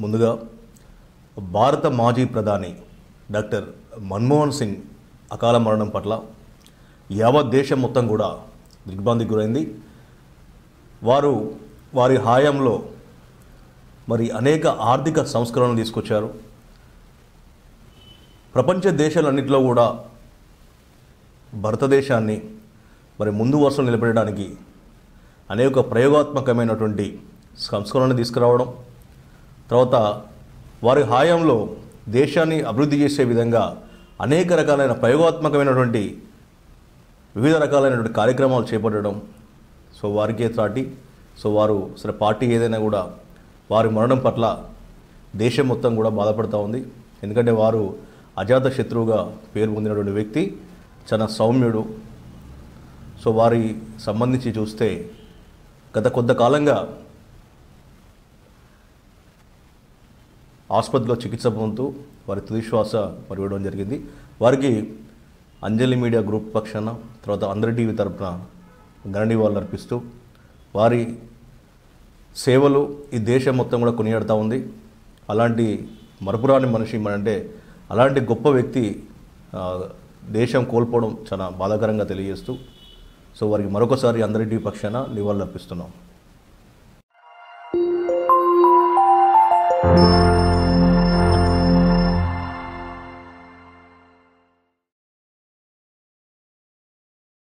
ముందుగా భారత మాజీ ప్రధాని డాక్టర్ మన్మోహన్ సింగ్ అకాల మరణం పట్ల యావత్ దేశం మొత్తం కూడా దిగ్భ్రాంతికి గురైంది. వారి హయాంలో మరి అనేక ఆర్థిక సంస్కరణలు తీసుకొచ్చారు. ప్రపంచ దేశాలన్నింటిలో కూడా భారతదేశాన్ని మరి ముందు వరుసలో నిలబెట్టడానికి అనేక ప్రయోగాత్మకమైనటువంటి సంస్కరణలు తీసుకురావడం, తర్వాత వారి హయాంలో దేశాన్ని అభివృద్ధి చేసే విధంగా అనేక రకాలైన ప్రయోగాత్మకమైనటువంటి వివిధ రకాలైనటువంటి కార్యక్రమాలు చేపట్టడం. సో వారికే త్రాటి. సో వారు సరే పార్టీ ఏదైనా కూడా వారి మరణం పట్ల దేశం మొత్తం కూడా బాధపడుతూ ఉంది. ఎందుకంటే వారు అజాత శత్రువుగా పేరు పొందినటువంటి వ్యక్తి, చాలా సౌమ్యుడు. సో వారి సంబంధించి చూస్తే గత కొంతకాలంగా ఆసుపత్రిలో చికిత్స పొందుతూ వారి తుదిశ్వాస మరి ఇవ్వడం జరిగింది. వారికి అంజలి మీడియా గ్రూప్ పక్షాన, తర్వాత అందరి టీవీ తరపున ఘన నివాళులు అర్పిస్తూ వారి సేవలు ఈ దేశం మొత్తం కూడా కొనియాడుతూ ఉంది. అలాంటి మరపురాని మనిషి అంటే అలాంటి గొప్ప వ్యక్తి దేశం కోల్పోవడం చాలా బాధాకరంగా తెలియజేస్తూ సో వారికి మరొకసారి అందరి టీవీ పక్షాన నివాళులు అర్పిస్తున్నాం.